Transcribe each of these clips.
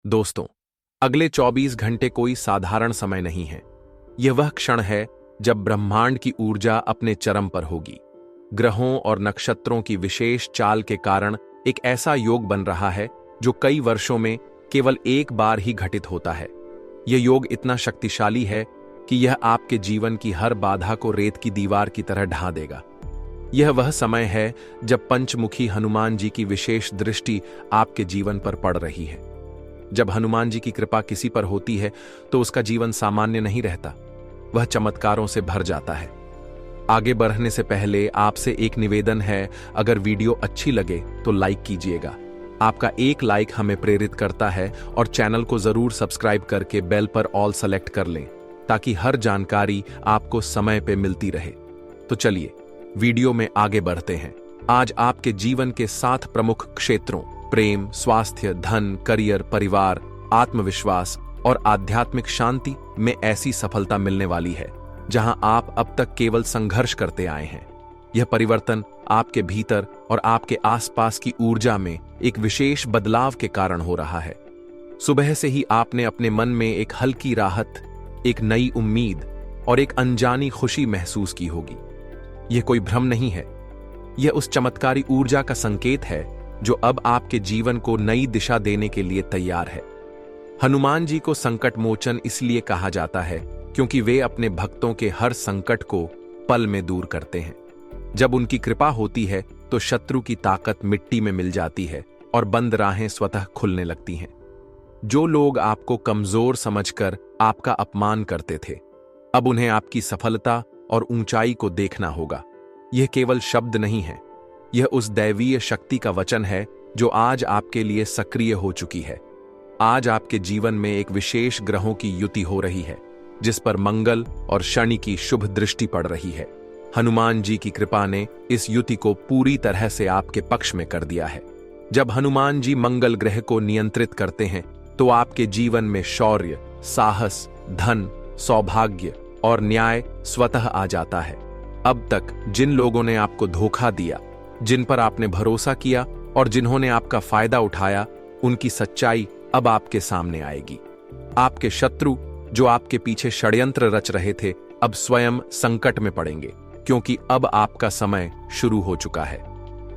दोस्तों, अगले 24 घंटे कोई साधारण समय नहीं है। यह वह क्षण है जब ब्रह्मांड की ऊर्जा अपने चरम पर होगी। ग्रहों और नक्षत्रों की विशेष चाल के कारण एक ऐसा योग बन रहा है जो कई वर्षों में केवल एक बार ही घटित होता है। यह योग इतना शक्तिशाली है कि यह आपके जीवन की हर बाधा को रेत की दीवार की तरह ढा देगा। यह वह समय है जब पंचमुखी हनुमान जी की विशेष दृष्टि आपके जीवन पर पड़ रही है। जब हनुमान जी की कृपा किसी पर होती है तो उसका जीवन सामान्य नहीं रहता, वह चमत्कारों से भर जाता है। आगे बढ़ने से पहले आपसे एक निवेदन है, अगर वीडियो अच्छी लगे तो लाइक कीजिएगा। आपका एक लाइक हमें प्रेरित करता है और चैनल को जरूर सब्सक्राइब करके बेल पर ऑल सेलेक्ट कर लें ताकि हर जानकारी आपको समय पे मिलती रहे। तो चलिए वीडियो में आगे बढ़ते हैं। आज आपके जीवन के 7 प्रमुख क्षेत्रों प्रेम, स्वास्थ्य, धन, करियर, परिवार, आत्मविश्वास और आध्यात्मिक शांति में ऐसी सफलता मिलने वाली है जहां आप अब तक केवल संघर्ष करते आए हैं। यह परिवर्तन आपके भीतर और आपके आसपास की ऊर्जा में एक विशेष बदलाव के कारण हो रहा है। सुबह से ही आपने अपने मन में एक हल्की राहत, एक नई उम्मीद और एक अनजानी खुशी महसूस की होगी। यह कोई भ्रम नहीं है, यह उस चमत्कारी ऊर्जा का संकेत है जो अब आपके जीवन को नई दिशा देने के लिए तैयार है। हनुमान जी को संकट मोचन इसलिए कहा जाता है क्योंकि वे अपने भक्तों के हर संकट को पल में दूर करते हैं। जब उनकी कृपा होती है तो शत्रु की ताकत मिट्टी में मिल जाती है और बंद राहें स्वतः खुलने लगती हैं। जो लोग आपको कमजोर समझकर आपका अपमान करते थे, अब उन्हें आपकी सफलता और ऊंचाई को देखना होगा। यह केवल शब्द नहीं है, यह उस दैवीय शक्ति का वचन है जो आज आपके लिए सक्रिय हो चुकी है। आज आपके जीवन में एक विशेष ग्रहों की युति हो रही है जिस पर मंगल और शनि की शुभ दृष्टि पड़ रही है। हनुमान जी की कृपा ने इस युति को पूरी तरह से आपके पक्ष में कर दिया है। जब हनुमान जी मंगल ग्रह को नियंत्रित करते हैं तो आपके जीवन में शौर्य, साहस, धन, सौभाग्य और न्याय स्वतः आ जाता है। अब तक जिन लोगों ने आपको धोखा दिया, जिन पर आपने भरोसा किया और जिन्होंने आपका फायदा उठाया, उनकी सच्चाई अब आपके सामने आएगी। आपके शत्रु जो आपके पीछे षड्यंत्र रच रहे थे, अब स्वयं संकट में पड़ेंगे क्योंकि अब आपका समय शुरू हो चुका है।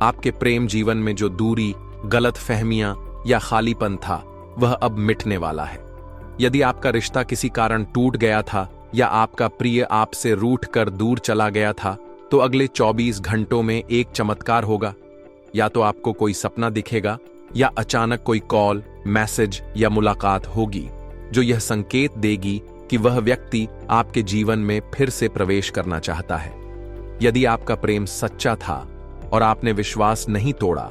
आपके प्रेम जीवन में जो दूरी, गलतफहमियां या खालीपन था, वह अब मिटने वाला है। यदि आपका रिश्ता किसी कारण टूट गया था या आपका प्रिय आपसे रूठ कर दूर चला गया था, तो अगले 24 घंटों में एक चमत्कार होगा। या तो आपको कोई सपना दिखेगा या अचानक कोई कॉल, मैसेज या मुलाकात होगी जो यह संकेत देगी कि वह व्यक्ति आपके जीवन में फिर से प्रवेश करना चाहता है। यदि आपका प्रेम सच्चा था और आपने विश्वास नहीं तोड़ा,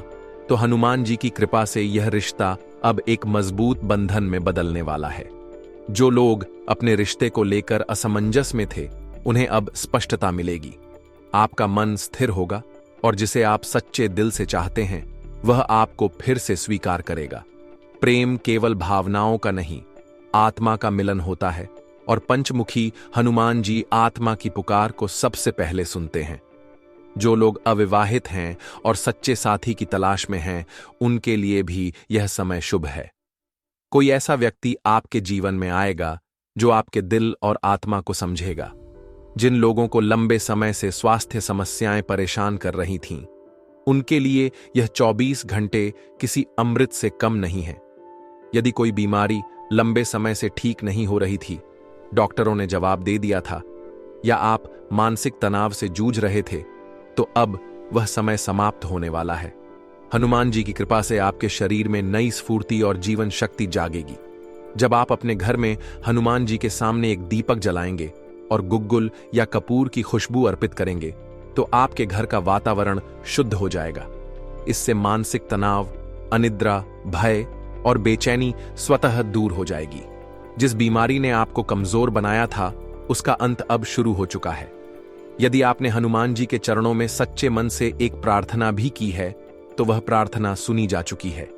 तो हनुमान जी की कृपा से यह रिश्ता अब एक मजबूत बंधन में बदलने वाला है। जो लोग अपने रिश्ते को लेकर असमंजस में थे, उन्हें अब स्पष्टता मिलेगी। आपका मन स्थिर होगा और जिसे आप सच्चे दिल से चाहते हैं, वह आपको फिर से स्वीकार करेगा। प्रेम केवल भावनाओं का नहीं, आत्मा का मिलन होता है और पंचमुखी हनुमान जी आत्मा की पुकार को सबसे पहले सुनते हैं। जो लोग अविवाहित हैं और सच्चे साथी की तलाश में हैं, उनके लिए भी यह समय शुभ है। कोई ऐसा व्यक्ति आपके जीवन में आएगा जो आपके दिल और आत्मा को समझेगा। जिन लोगों को लंबे समय से स्वास्थ्य समस्याएं परेशान कर रही थीं, उनके लिए यह 24 घंटे किसी अमृत से कम नहीं है। यदि कोई बीमारी लंबे समय से ठीक नहीं हो रही थी, डॉक्टरों ने जवाब दे दिया था, या आप मानसिक तनाव से जूझ रहे थे, तो अब वह समय समाप्त होने वाला है। हनुमान जी की कृपा से आपके शरीर में नई स्फूर्ति और जीवन शक्ति जागेगी। जब आप अपने घर में हनुमान जी के सामने एक दीपक जलाएंगे और गुग्गुल या कपूर की खुशबू अर्पित करेंगे, तो आपके घर का वातावरण शुद्ध हो जाएगा। इससे मानसिक तनाव, अनिद्रा, भय और बेचैनी स्वतः दूर हो जाएगी। जिस बीमारी ने आपको कमजोर बनाया था, उसका अंत अब शुरू हो चुका है। यदि आपने हनुमान जी के चरणों में सच्चे मन से एक प्रार्थना भी की है, तो वह प्रार्थना सुनी जा चुकी है।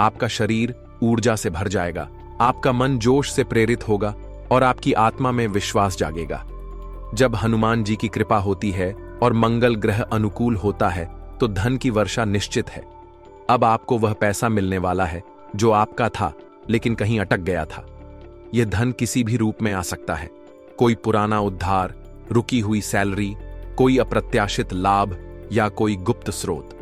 आपका शरीर ऊर्जा से भर जाएगा, आपका मन जोश से प्रेरित होगा और आपकी आत्मा में विश्वास जागेगा। जब हनुमान जी की कृपा होती है और मंगल ग्रह अनुकूल होता है, तो धन की वर्षा निश्चित है। अब आपको वह पैसा मिलने वाला है जो आपका था लेकिन कहीं अटक गया था। यह धन किसी भी रूप में आ सकता है। कोई पुराना उद्धार, रुकी हुई सैलरी, कोई अप्रत्याशित लाभ या कोई गुप्त स्रोत।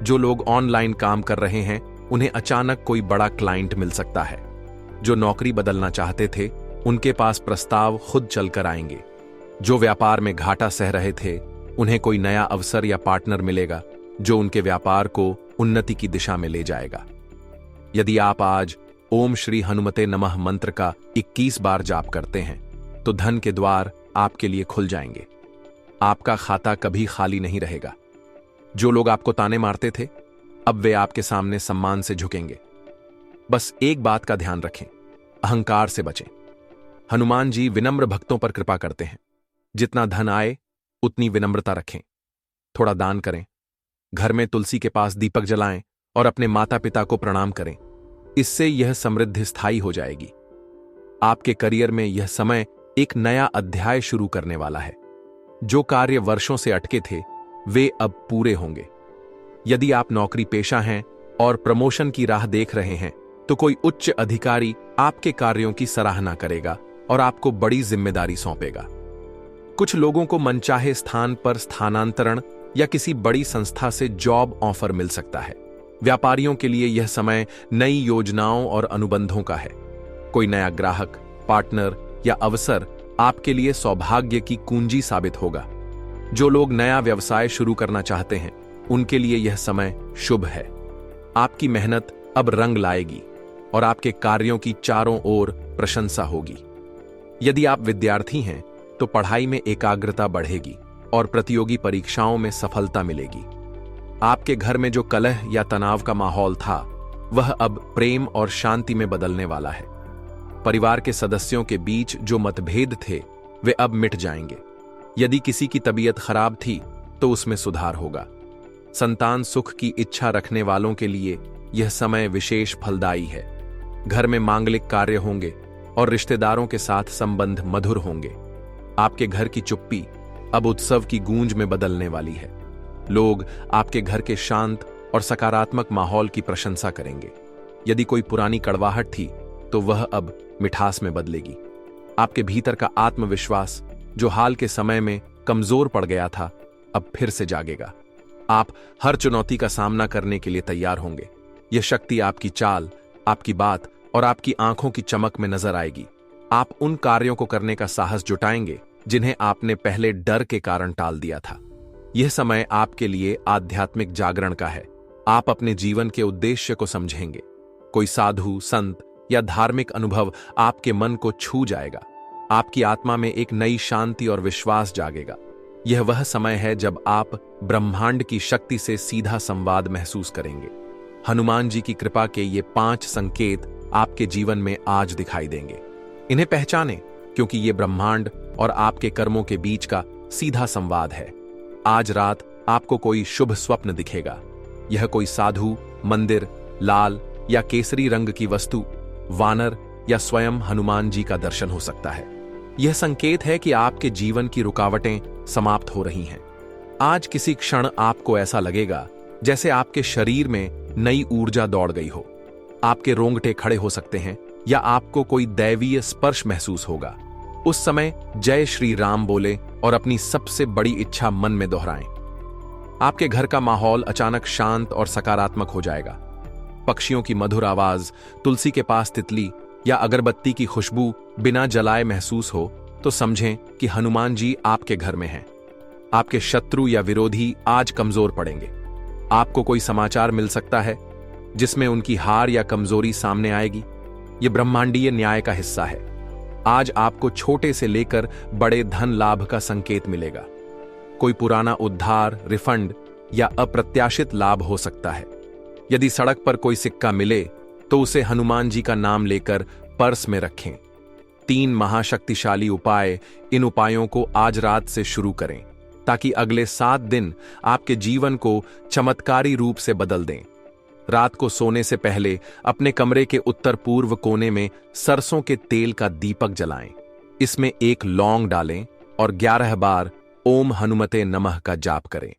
जो लोग ऑनलाइन काम कर रहे हैं उन्हें अचानक कोई बड़ा क्लाइंट मिल सकता है। जो नौकरी बदलना चाहते थे उनके पास प्रस्ताव खुद चलकर आएंगे। जो व्यापार में घाटा सह रहे थे उन्हें कोई नया अवसर या पार्टनर मिलेगा जो उनके व्यापार को उन्नति की दिशा में ले जाएगा। यदि आप आज ओम श्री हनुमते नमः मंत्र का 21 बार जाप करते हैं तो धन के द्वार आपके लिए खुल जाएंगे। आपका खाता कभी खाली नहीं रहेगा। जो लोग आपको ताने मारते थे अब वे आपके सामने सम्मान से झुकेंगे। बस एक बात का ध्यान रखें, अहंकार से बचें। हनुमान जी विनम्र भक्तों पर कृपा करते हैं। जितना धन आए उतनी विनम्रता रखें। थोड़ा दान करें, घर में तुलसी के पास दीपक जलाएं और अपने माता पिता को प्रणाम करें। इससे यह समृद्धि स्थायी हो जाएगी। आपके करियर में यह समय एक नया अध्याय शुरू करने वाला है। जो कार्य वर्षों से अटके थे वे अब पूरे होंगे। यदि आप नौकरी पेशा हैं और प्रमोशन की राह देख रहे हैं तो कोई उच्च अधिकारी आपके कार्यों की सराहना करेगा और आपको बड़ी जिम्मेदारी सौंपेगा। कुछ लोगों को मनचाहे स्थान पर स्थानांतरण या किसी बड़ी संस्था से जॉब ऑफर मिल सकता है। व्यापारियों के लिए यह समय नई योजनाओं और अनुबंधों का है। कोई नया ग्राहक, पार्टनर या अवसर आपके लिए सौभाग्य की कुंजी साबित होगा। जो लोग नया व्यवसाय शुरू करना चाहते हैं उनके लिए यह समय शुभ है। आपकी मेहनत अब रंग लाएगी और आपके कार्यों की चारों ओर प्रशंसा होगी। यदि आप विद्यार्थी हैं तो पढ़ाई में एकाग्रता बढ़ेगी और प्रतियोगी परीक्षाओं में सफलता मिलेगी। आपके घर में जो कलह या तनाव का माहौल था वह अब प्रेम और शांति में बदलने वाला है। परिवार के सदस्यों के बीच जो मतभेद थे वे अब मिट जाएंगे। यदि किसी की तबीयत खराब थी तो उसमें सुधार होगा। संतान सुख की इच्छा रखने वालों के लिए यह समय विशेष फलदायी है। घर में मांगलिक कार्य होंगे और रिश्तेदारों के साथ संबंध मधुर होंगे। आपके घर की चुप्पी अब उत्सव की गूंज में बदलने वाली है। लोग आपके घर के शांत और सकारात्मक माहौल की प्रशंसा करेंगे। यदि कोई पुरानी कड़वाहट थी तो वह अब मिठास में बदलेगी। आपके भीतर का आत्मविश्वास जो हाल के समय में कमजोर पड़ गया था अब फिर से जागेगा। आप हर चुनौती का सामना करने के लिए तैयार होंगे। यह शक्ति आपकी चाल, आपकी बात और आपकी आंखों की चमक में नजर आएगी। आप उन कार्यों को करने का साहस जुटाएंगे जिन्हें आपने पहले डर के कारण टाल दिया था। यह समय आपके लिए आध्यात्मिक जागरण का है। आप अपने जीवन के उद्देश्य को समझेंगे। कोई साधु, संत या धार्मिक अनुभव आपके मन को छू जाएगा। आपकी आत्मा में एक नई शांति और विश्वास जागेगा। यह वह समय है जब आप ब्रह्मांड की शक्ति से सीधा संवाद महसूस करेंगे। हनुमान जी की कृपा के ये 5 संकेत आपके जीवन में आज दिखाई देंगे। इन्हें पहचानें क्योंकि ये ब्रह्मांड और आपके कर्मों के बीच का सीधा संवाद है। आज रात आपको कोई शुभ स्वप्न दिखेगा। यह कोई साधु, मंदिर, लाल या केसरी रंग की वस्तु, वानर या स्वयं हनुमान जी का दर्शन हो सकता है। यह संकेत है कि आपके जीवन की रुकावटें समाप्त हो रही हैं। आज किसी क्षण आपको ऐसा लगेगा जैसे आपके शरीर में नई ऊर्जा दौड़ गई हो। आपके रोंगटे खड़े हो सकते हैं या आपको कोई दैवीय स्पर्श महसूस होगा। उस समय जय श्री राम बोले और अपनी सबसे बड़ी इच्छा मन में दोहराएं। आपके घर का माहौल अचानक शांत और सकारात्मक हो जाएगा। पक्षियों की मधुर आवाज, तुलसी के पास तितली या अगरबत्ती की खुशबू बिना जलाए महसूस हो तो समझें कि हनुमान जी आपके घर में हैं। आपके शत्रु या विरोधी आज कमजोर पड़ेंगे। आपको कोई समाचार मिल सकता है जिसमें उनकी हार या कमजोरी सामने आएगी। यह ब्रह्मांडीय न्याय का हिस्सा है। आज आपको छोटे से लेकर बड़े धन लाभ का संकेत मिलेगा। कोई पुराना उद्धार, रिफंड या अप्रत्याशित लाभ हो सकता है। यदि सड़क पर कोई सिक्का मिले तो उसे हनुमान जी का नाम लेकर पर्स में रखें। 3 महाशक्तिशाली उपाय, इन उपायों को आज रात से शुरू करें ताकि अगले 7 दिन आपके जीवन को चमत्कारी रूप से बदल दें। रात को सोने से पहले अपने कमरे के उत्तर पूर्व कोने में सरसों के तेल का दीपक जलाएं। इसमें 1 लौंग डालें और 11 बार ओम हनुमते नमः का जाप करें।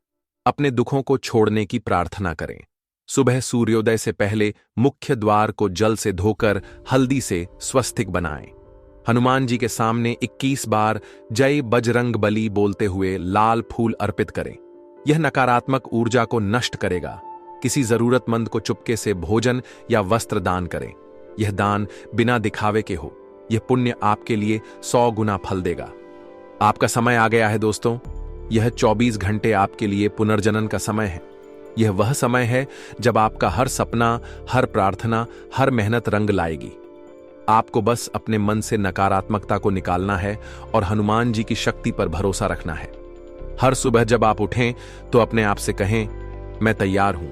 अपने दुखों को छोड़ने की प्रार्थना करें। सुबह सूर्योदय से पहले मुख्य द्वार को जल से धोकर हल्दी से स्वस्तिक बनाएं। हनुमान जी के सामने 21 बार जय बजरंग बली बोलते हुए लाल फूल अर्पित करें। यह नकारात्मक ऊर्जा को नष्ट करेगा। किसी जरूरतमंद को चुपके से भोजन या वस्त्र दान करें। यह दान बिना दिखावे के हो। यह पुण्य आपके लिए 100 गुना फल देगा। आपका समय आ गया है दोस्तों। यह 24 घंटे आपके लिए पुनर्जनन का समय है। यह वह समय है जब आपका हर सपना, हर प्रार्थना, हर मेहनत रंग लाएगी। आपको बस अपने मन से नकारात्मकता को निकालना है और हनुमान जी की शक्ति पर भरोसा रखना है। हर सुबह जब आप उठें तो अपने आप से कहें, मैं तैयार हूं,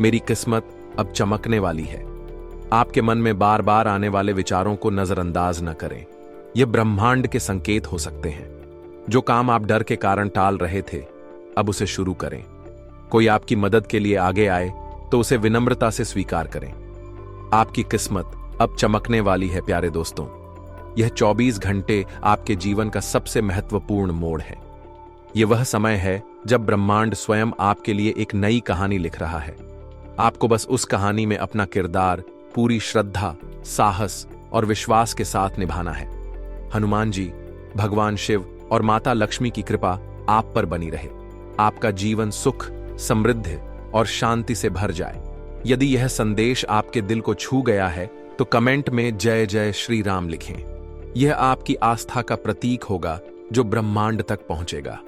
मेरी किस्मत अब चमकने वाली है। आपके मन में बार बार आने वाले विचारों को नजरअंदाज न करें। यह ब्रह्मांड के संकेत हो सकते हैं। जो काम आप डर के कारण टाल रहे थे, अब उसे शुरू करें। कोई आपकी मदद के लिए आगे आए तो उसे विनम्रता से स्वीकार करें। आपकी किस्मत अब चमकने वाली है प्यारे दोस्तों। यह 24 घंटे आपके जीवन का सबसे महत्वपूर्ण मोड़ है। यह वह समय है जब ब्रह्मांड स्वयं आपके लिए एक नई कहानी लिख रहा है। आपको बस उस कहानी में अपना किरदार पूरी श्रद्धा, साहस और विश्वास के साथ निभाना है। हनुमान जी, भगवान शिव और माता लक्ष्मी की कृपा आप पर बनी रहे। आपका जीवन सुख, समृद्धि और शांति से भर जाए। यदि यह संदेश आपके दिल को छू गया है तो कमेंट में जय जय श्री राम लिखें। यह आपकी आस्था का प्रतीक होगा जो ब्रह्मांड तक पहुंचेगा।